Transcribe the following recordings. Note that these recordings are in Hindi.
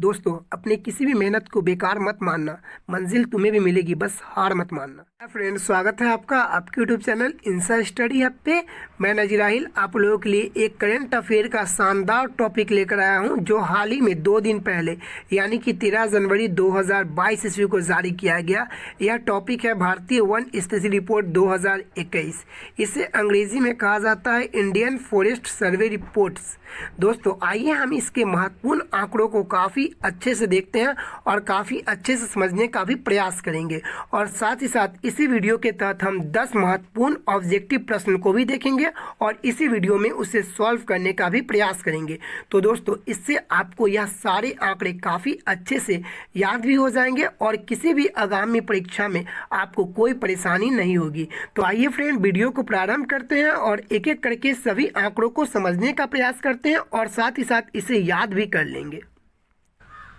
दोस्तों, अपने किसी भी मेहनत को बेकार मत मानना। मंजिल तुम्हें भी मिलेगी, बस हार मत मानना। फ्रेंड, स्वागत है आपका आपके यूट्यूब चैनल इंसा स्टडी हब पे। मैं नजीराहिल आप लोगों के लिए एक करंट अफेयर का शानदार टॉपिक लेकर आया हूं, जो हाल ही में 2 दिन पहले यानी कि 13 जनवरी 2022 ईस्वी को जारी किया गया। यह टॉपिक है भारतीय वन स्थिति रिपोर्ट 2021। इसे अंग्रेजी में कहा जाता है इंडियन फॉरेस्ट सर्वे रिपोर्ट्स। दोस्तों, आइए हम इसके महत्वपूर्ण आंकड़ों को काफ़ी अच्छे से देखते हैं और काफ़ी अच्छे से समझने का भी प्रयास करेंगे। और साथ ही साथ इसी वीडियो के तहत हम 10 महत्वपूर्ण ऑब्जेक्टिव प्रश्न को भी देखेंगे और इसी वीडियो में उसे सॉल्व करने का भी प्रयास करेंगे। तो दोस्तों, इससे आपको यह सारे आंकड़े काफ़ी अच्छे से याद भी हो जाएंगे और किसी भी आगामी परीक्षा में आपको कोई परेशानी नहीं होगी। तो आइए फ्रेंड, वीडियो को प्रारंभ करते हैं और एक एक करके सभी आंकड़ों को समझने का प्रयास करते हैं और साथ ही साथ इसे याद भी कर लेंगे।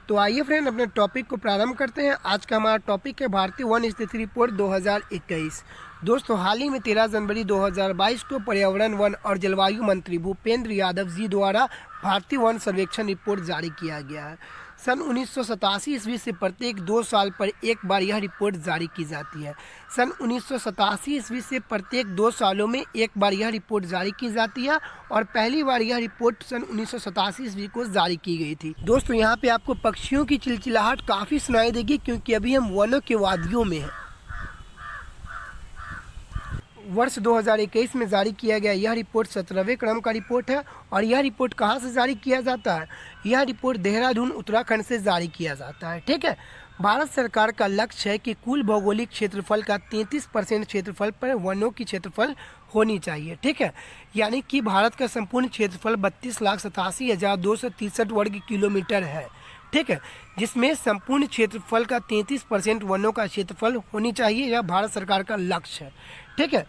तो आइए फ्रेंड, अपने टॉपिक को प्रारंभ करते हैं। आज का हमारा टॉपिक है भारतीय वन स्थिति रिपोर्ट 2021। दोस्तों, हाल ही में 13 जनवरी 2022 को पर्यावरण, वन और जलवायु मंत्री भूपेंद्र यादव जी द्वारा भारतीय वन सर्वेक्षण रिपोर्ट जारी किया गया है। सन 1987 ईस्वी से प्रत्येक 2 साल पर एक बार यह रिपोर्ट जारी की जाती है। सन 1987 ईस्वी से प्रत्येक 2 सालों में एक बार यह रिपोर्ट जारी की जाती है और पहली बार यह रिपोर्ट सन 1987 ईस्वी को जारी की गई थी। दोस्तों, यहाँ पे आपको पक्षियों की चिलचिलाहट काफ़ी सुनाई देगी, क्योंकि अभी हम वनों के वादियों में हैं। वर्ष 2021 में जारी किया गया यह रिपोर्ट 17वें क्रम का रिपोर्ट है। और यह रिपोर्ट कहाँ से जारी किया जाता है? यह रिपोर्ट देहरादून, उत्तराखंड से जारी किया जाता है। ठीक है। भारत सरकार का लक्ष्य है कि कुल भौगोलिक क्षेत्रफल का 33% क्षेत्रफल पर वनों की क्षेत्रफल होनी चाहिए। ठीक है। यानी कि भारत का संपूर्ण क्षेत्रफल 32,87,263 वर्ग किलोमीटर है। ठीक है, जिसमें संपूर्ण क्षेत्रफल का 33% वनों का क्षेत्रफल होनी चाहिए। यह भारत सरकार का लक्ष्य है। ठीक है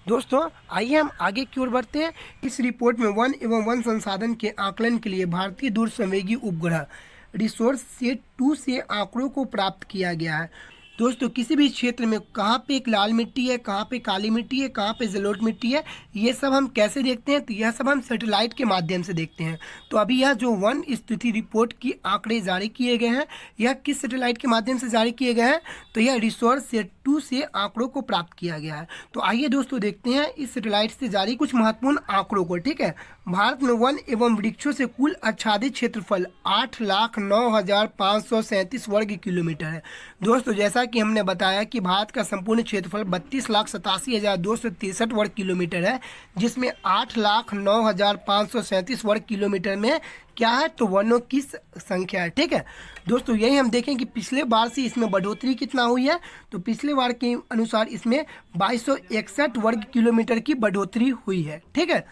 दोस्तों, आइए हम आगे की ओर बढ़ते हैं। इस रिपोर्ट में वन एवं वन संसाधन के आकलन के लिए भारतीय दूरसंवेदी उपग्रह रिसोर्स सेट 2 से आंकड़ों को प्राप्त किया गया है। दोस्तों, किसी भी क्षेत्र में कहाँ पे एक लाल मिट्टी है, कहाँ पे काली मिट्टी है, कहाँ पे जलोढ़ मिट्टी है, ये सब हम कैसे देखते हैं? तो यह सब हम सैटेलाइट के माध्यम से देखते हैं। तो अभी यह जो वन स्थिति रिपोर्ट की आंकड़े जारी किए गए हैं, यह किस सैटेलाइट के माध्यम से जारी किए गए हैं? तो यह रिसोर्स सेट 2 से आंकड़ों को प्राप्त किया गया है। तो आइए दोस्तों, देखते हैं इस सैटेलाइट से जारी कुछ महत्वपूर्ण आंकड़ों को। ठीक है। भारत में वन एवं वृक्षों से कुल आच्छादित क्षेत्रफल 8,09,537 वर्ग किलोमीटर है। दोस्तों, जैसा कि हमने बताया कि भारत का संपूर्ण क्षेत्रफल 32,87,263 वर्ग किलोमीटर है, जिसमें 8,09,537 वर्ग किलोमीटर में क्या है? तो वनों की संख्या है। ठीक है दोस्तों, यही हम देखें कि पिछले बार से इसमें बढ़ोतरी कितना हुई है। तो पिछले बार के अनुसार इसमें 2261 वर्ग किलोमीटर की बढ़ोतरी हुई है। ठीक है।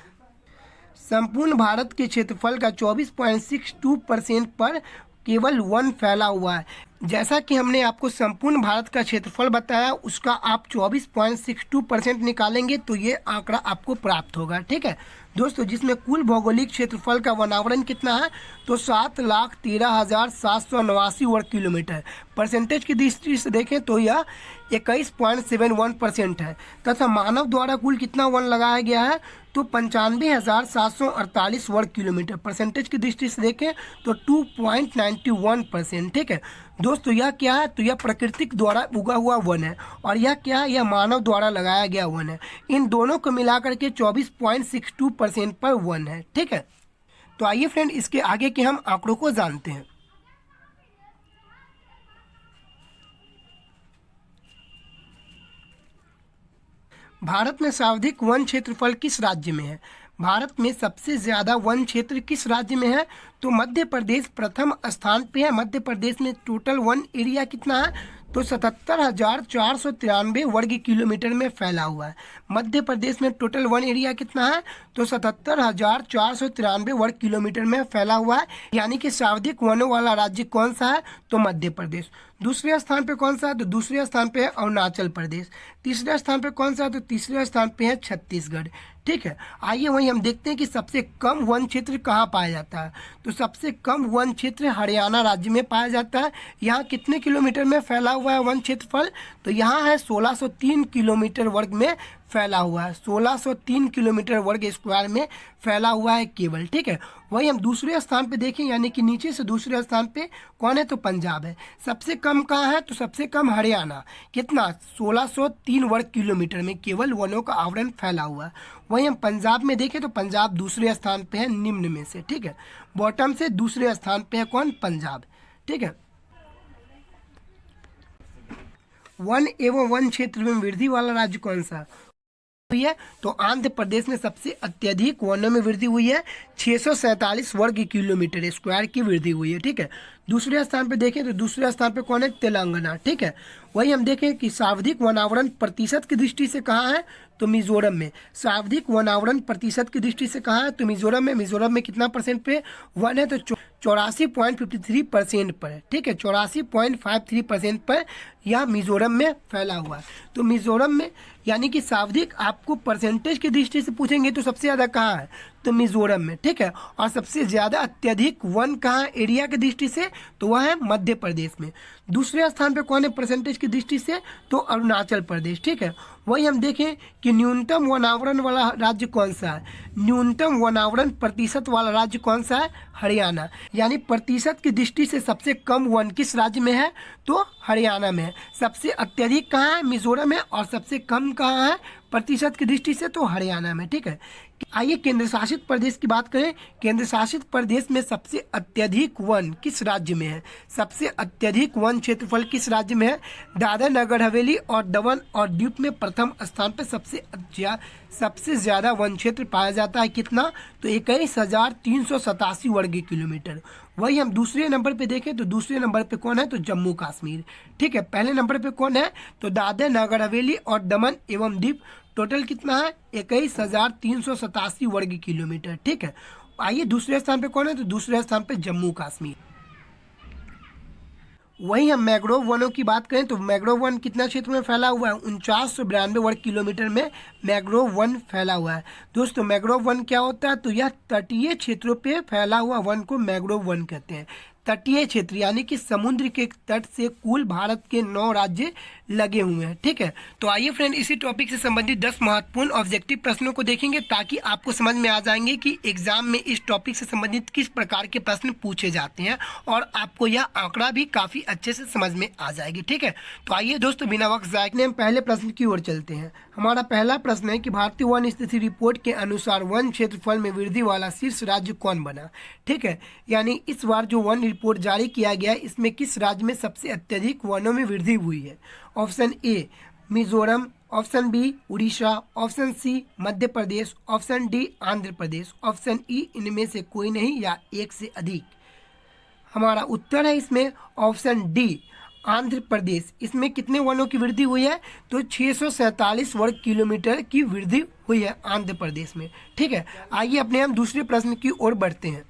संपूर्ण भारत के क्षेत्रफल का 24.62% पर केवल वन फैला हुआ है। जैसा कि हमने आपको संपूर्ण भारत का क्षेत्रफल बताया, उसका आप 24.62% निकालेंगे तो ये आंकड़ा आपको प्राप्त होगा। ठीक है दोस्तों, जिसमें कुल भौगोलिक क्षेत्रफल का वनावरण कितना है? तो 7,13,789 वर्ग किलोमीटर। परसेंटेज की दृष्टि से देखें तो यह 21.71% है। तथा मानव द्वारा कुल कितना वन लगाया गया है? तो 95,748 वर्ग किलोमीटर। परसेंटेज की दृष्टि से देखें तो 2.91%। ठीक है दोस्तों, यह क्या है? तो यह प्राकृतिक द्वारा उगा हुआ वन है और यह क्या है? यह मानव द्वारा लगाया गया वन है। इन दोनों को मिलाकर के 24.62% पर वन है। ठीक है। तो आइए फ्रेंड, इसके आगे के हम आंकड़ों को जानते हैं। भारत में सर्वाधिक वन क्षेत्रफल किस राज्य में है? भारत में सबसे ज़्यादा वन क्षेत्र किस राज्य में है? तो मध्य प्रदेश प्रथम स्थान पे है। मध्य प्रदेश में टोटल वन एरिया कितना है? तो 77,493 वर्ग किलोमीटर में फैला हुआ है। मध्य प्रदेश में टोटल वन एरिया कितना है? तो 77,493 वर्ग किलोमीटर में फैला हुआ है। यानी कि सर्वाधिक वनों वाला राज्य कौन सा है? तो मध्य प्रदेश। दूसरे स्थान पे कौन सा है? तो दूसरे स्थान पे है अरुणाचल प्रदेश। तीसरे स्थान पे कौन सा है? तो तीसरे स्थान पे है छत्तीसगढ़। ठीक है। आइए वहीं हम देखते हैं कि सबसे कम वन क्षेत्र कहाँ पाया जाता है। तो सबसे कम वन क्षेत्र हरियाणा राज्य में पाया जाता है। यहाँ कितने किलोमीटर में फैला हुआ है वन क्षेत्रफल? तो यहाँ है 1603 किलोमीटर वर्ग में फैला हुआ है, 1603 किलोमीटर वर्ग स्क्वायर में फैला हुआ है केवल। ठीक है, वही हम दूसरे स्थान पे देखें, यानी कि नीचे से दूसरे स्थान पे कौन है, तो पंजाब है। सबसे कम कहाँ है, तो सबसे कम हरियाणा, कितना, 1603 वर्ग किलोमीटर में केवल वनों का आवरण फैला हुआ है। वही हम पंजाब में देखें तो पंजाब दूसरे स्थान पे है निम्न में से। ठीक है, बॉटम से दूसरे स्थान पे है कौन, पंजाब। ठीक है, वन एवं वन क्षेत्र में वृद्धि वाला राज्य कौन सा हुई है, तो आंध्र प्रदेश में सबसे अत्यधिक वनों में वृद्धि हुई है, 647 वर्ग किलोमीटर स्क्वायर की वृद्धि हुई है। ठीक है, दूसरे स्थान पे देखें तो दूसरे स्थान पे कौन है, तेलंगाना। ठीक है, वही हम देखें कि सर्वाधिक वनावरण प्रतिशत की दृष्टि से कहाँ है, तो मिजोरम में। सर्वाधिक वनावरण प्रतिशत की दृष्टि से कहाँ है, तो मिजोरम में। मिजोरम में कितना परसेंट पे वन है, तो 84.53% पर है। ठीक है, 84.53% पर यह मिजोरम में फैला हुआ है। तो मिजोरम में, यानी कि सर्वाधिक आपको परसेंटेज की दृष्टि से पूछेंगे तो सबसे ज़्यादा कहाँ है, तो मिजोरम में। ठीक है, और सबसे ज़्यादा अत्यधिक वन कहाँ एरिया की दृष्टि से, तो वह है मध्य प्रदेश में। दूसरे स्थान पे कौन है परसेंटेज की दृष्टि से, तो अरुणाचल प्रदेश। ठीक है, वही हम देखें कि न्यूनतम वनावरण वाला राज्य कौन सा है, न्यूनतम वनावरण प्रतिशत वाला राज्य कौन सा है, हरियाणा। यानी प्रतिशत की दृष्टि से सबसे कम वन किस राज्य में है, तो हरियाणा में है। सबसे अत्यधिक कहाँ है, मिजोरम में, और सबसे कम कहाँ है प्रतिशत की दृष्टि से, तो हरियाणा में। ठीक है, आइए केंद्र शासित प्रदेश की बात करें। केंद्र शासित प्रदेश में सबसे अत्यधिक वन किस राज्य में है, सबसे अत्यधिक वन क्षेत्रफल किस राज्य में है, दादरा नगर हवेली और दमन और दीव में प्रथम स्थान पर सबसे ज़्यादा वन क्षेत्र पाया जाता है, कितना, तो 21,387 वर्ग किलोमीटर। वही हम दूसरे नंबर पे देखें तो दूसरे नंबर पे कौन है, तो जम्मू कश्मीर। ठीक है, पहले नंबर पे कौन है, तो दादरा नगर हवेली और दमन एवं दीव। टोटल कितना है, 21,387 वर्ग किलोमीटर। ठीक है, आइए दूसरे स्थान पे कौन है, तो दूसरे स्थान पे जम्मू कश्मीर। वही हम मैंग्रोव वनों की बात करें तो मैंग्रोव वन कितना क्षेत्र में फैला हुआ है, 4992 वर्ग किलोमीटर में मैंग्रोव वन फैला हुआ है। दोस्तों मैंग्रोव वन क्या होता है, तो यह तटीय क्षेत्रों पे फैला हुआ वन को मैंग्रोव वन कहते हैं। तटीय क्षेत्र यानी कि समुद्र के तट से कुल भारत के 9 राज्य लगे हुए हैं। ठीक है, तो आइए फ्रेंड इसी टॉपिक से संबंधित 10 महत्वपूर्ण ऑब्जेक्टिव प्रश्नों को देखेंगे, ताकि आपको समझ में आ जाएंगे कि एग्जाम में इस टॉपिक से संबंधित किस प्रकार के प्रश्न पूछे जाते हैं, और आपको यह आंकड़ा भी काफ़ी अच्छे से समझ में आ जाएगी। ठीक है, तो आइए दोस्तों बिना वक्त ज़ाय किए हम पहले प्रश्न की ओर चलते हैं। हमारा पहला प्रश्न है कि भारतीय वन स्थिति रिपोर्ट के अनुसार वन क्षेत्रफल में वृद्धि वाला शीर्ष राज्य कौन बना। ठीक है, यानी इस बार जो वन रिपोर्ट जारी किया गया है, इसमें किस राज्य में सबसे अत्यधिक वनों में वृद्धि हुई है। Option A Mizoram, option B Orissa, option C Madhya Pradesh, option D Andhra Pradesh, option E इनमें से कोई नहीं या एक से अधिक। हमारा उत्तर है इसमें ऑप्शन डी आंध्र प्रदेश। इसमें कितने वनों की वृद्धि हुई है, तो 647 वर्ग किलोमीटर की वृद्धि हुई है आंध्र प्रदेश में। ठीक है, आइए अपने हम दूसरे प्रश्न की ओर बढ़ते हैं।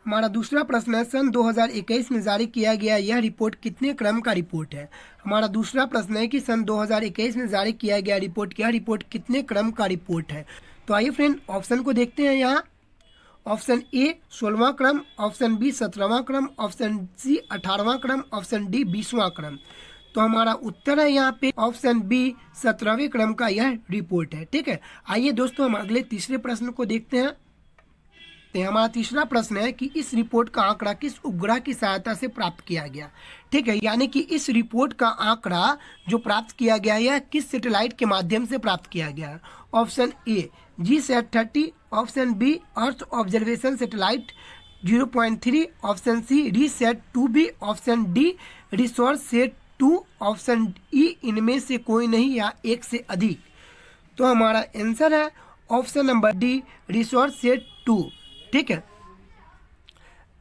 हमारा दूसरा प्रश्न है सन 2021 में जारी किया गया यह रिपोर्ट कितने क्रम का रिपोर्ट है। हमारा दूसरा प्रश्न है कि सन 2021 में जारी किया गया रिपोर्ट कितने क्रम का रिपोर्ट है। तो आइए फ्रेंड ऑप्शन को देखते हैं यहाँ। ऑप्शन ए 16वां क्रम, ऑप्शन बी 17वां क्रम, ऑप्शन सी 18वां क्रम, ऑप्शन डी 20वां क्रम। तो हमारा उत्तर है यहाँ पे ऑप्शन बी 17वें क्रम का यह रिपोर्ट है। ठीक है, आइए दोस्तों हम अगले तीसरे प्रश्न को देखते हैं। तो हमारा तीसरा प्रश्न है कि इस रिपोर्ट का आंकड़ा किस उपग्रह की सहायता से प्राप्त किया गया। ठीक है, यानी कि इस रिपोर्ट का आंकड़ा जो प्राप्त किया गया है किस सैटेलाइट के माध्यम से प्राप्त किया गया है। Option A GSAT-30, option B earth observation satellite 0.3, option C RISAT-2B, option D RISAT-2, option E इनमें से कोई नहीं या एक से अधिक। तो हमारा आंसर है ऑप्शन नंबर डी RISAT-2। ठीक है,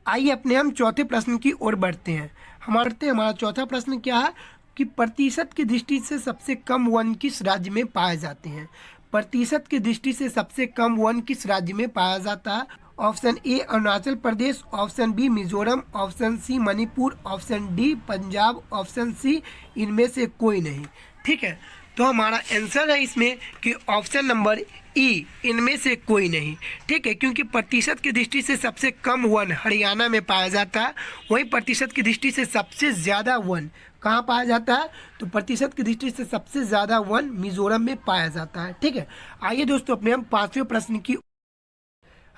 आइए अपने हम चौथे प्रश्न की ओर बढ़ते हैं। हमारा चौथा प्रश्न क्या है कि प्रतिशत की दृष्टि से सबसे कम वन किस राज्य में पाए जाते हैं। प्रतिशत की दृष्टि से सबसे कम वन किस राज्य में पाया जाता है। Option A Arunachal Pradesh, option B Mizoram, option C Manipur, option D Punjab, option C इनमें से कोई नहीं। ठीक है, तो हमारा आंसर है इसमें कि ऑप्शन नंबर ई इनमें से कोई नहीं। ठीक है, क्योंकि प्रतिशत की दृष्टि से सबसे कम वन हरियाणा में पाया जाता है, वहीं प्रतिशत की दृष्टि से सबसे ज़्यादा वन कहाँ पाया जाता है? तो प्रतिशत की दृष्टि से सबसे ज़्यादा वन मिजोरम में पाया जाता है। ठीक है, आइए दोस्तों अपने हम पांचवें प्रश्न की।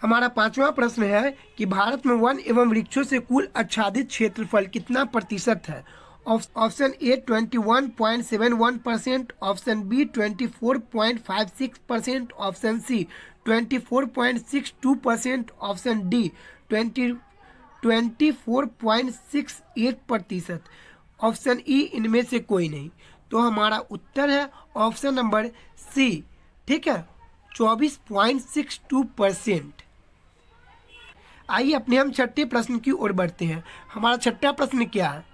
हमारा पांचवा प्रश्न है कि भारत में वन एवं वृक्षों से कुल आच्छादित क्षेत्रफल कितना प्रतिशत है? Option A 21.71%, option B 24.56%, option C 24.62%, option D 24.68%, option E इनमें से कोई नहीं। तो हमारा उत्तर है ऑप्शन नंबर सी। ठीक है, 24.62%। आइए अपने हम छठे प्रश्न की ओर बढ़ते हैं। हमारा छठा प्रश्न क्या है?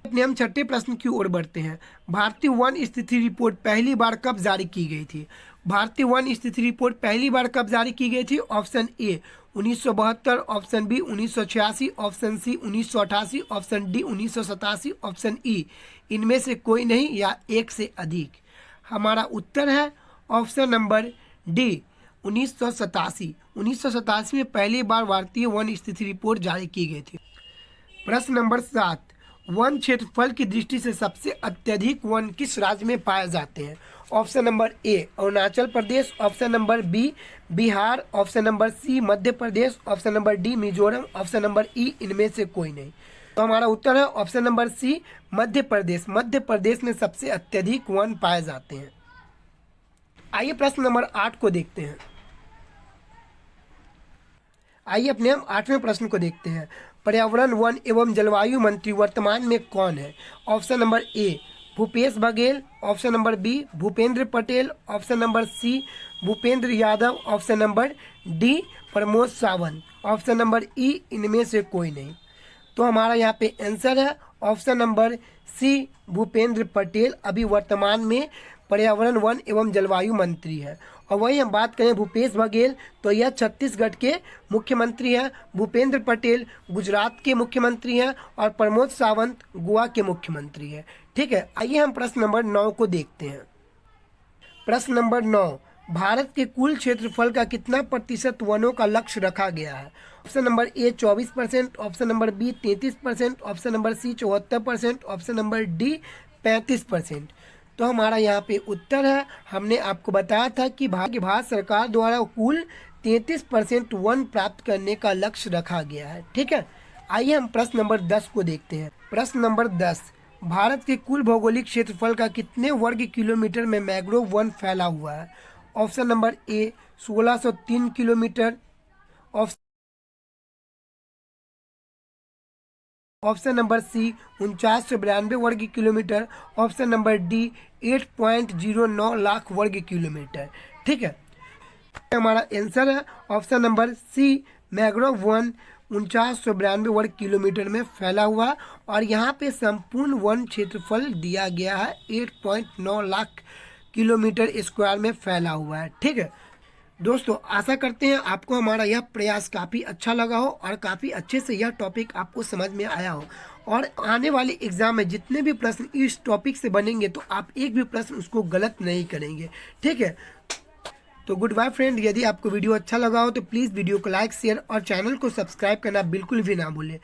अपने हम छठे प्रश्न की ओर बढ़ते हैं। भारतीय वन स्थिति रिपोर्ट पहली बार कब जारी की गई थी? भारतीय वन स्थिति रिपोर्ट पहली बार कब जारी की गई थी? Option A 1972, option B 1986, option C 1988, option D 1987, option E इनमें से कोई नहीं या एक से अधिक। हमारा उत्तर है ऑप्शन नंबर डी 1987। 1987 में पहली बार भारतीय वन स्थिति रिपोर्ट जारी की गई थी। प्रश्न नंबर 7, वन क्षेत्रफल की दृष्टि से सबसे अत्यधिक वन किस राज्य में पाए जाते हैं? Option number A Arunachal Pradesh, option number B Bihar, option number C Madhya Pradesh, option number D Mizoram, option number E इनमें से कोई नहीं। तो हमारा उत्तर है ऑप्शन नंबर सी मध्य प्रदेश। मध्य प्रदेश में सबसे अत्यधिक वन पाए जाते हैं। आइए प्रश्न नंबर 8 को देखते हैं। आइए अपने हम 8वें प्रश्न को देखते हैं। पर्यावरण वन एवं जलवायु मंत्री वर्तमान में कौन है? Option number A Bhupesh Baghel, option number B Bhupendra Patel, option number C Bhupendra Yadav, option number D Pramod Sawant, option number E इनमें से कोई नहीं। तो हमारा यहाँ पे आंसर है option number C Bhupendra Patel अभी वर्तमान में पर्यावरण वन एवं जलवायु मंत्री है। और वही हम बात करें भूपेश बघेल तो यह छत्तीसगढ़ के मुख्यमंत्री हैं, भूपेंद्र पटेल गुजरात के मुख्यमंत्री हैं और प्रमोद सावंत गोवा के मुख्यमंत्री हैं। ठीक है, आइए हम प्रश्न नंबर 9 को देखते हैं। प्रश्न नंबर 9, भारत के कुल क्षेत्रफल का कितना प्रतिशत वनों का लक्ष्य रखा गया है? Option number A 24%, option number B 33%, option number C 74%, option number D 35%। तो हमारा यहाँ पे उत्तर है, हमने आपको बताया था कि भारत सरकार द्वारा कुल 33% वन प्राप्त करने का लक्ष्य रखा गया है। ठीक है, आइए हम प्रश्न नंबर 10 को देखते हैं। प्रश्न नंबर 10, भारत के कुल भौगोलिक क्षेत्रफल का कितने वर्ग किलोमीटर में मैंग्रोव वन फैला हुआ है? Option number A 1603 kilometre, option number C 4992 वर्ग kilometre, option number D 8.09 lakh वर्ग किलोमीटर। ठीक है, हमारा आंसर है ऑप्शन नंबर सी मैंग्रोव वन 4992 वर्ग किलोमीटर में फैला हुआ और यहाँ पे संपूर्ण वन क्षेत्रफल दिया गया है 8.9 लाख किलोमीटर स्क्वायर में फैला हुआ है। ठीक है दोस्तों, आशा करते हैं आपको हमारा यह प्रयास काफ़ी अच्छा लगा हो और काफ़ी अच्छे से यह टॉपिक आपको समझ में आया हो। और आने वाले एग्जाम में जितने भी प्रश्न इस टॉपिक से बनेंगे तो आप एक भी प्रश्न उसको गलत नहीं करेंगे। ठीक है, तो गुड बाय फ्रेंड। यदि आपको वीडियो अच्छा लगा हो तो प्लीज़ वीडियो को लाइक शेयर और चैनल को सब्सक्राइब करना बिल्कुल भी ना भूलें।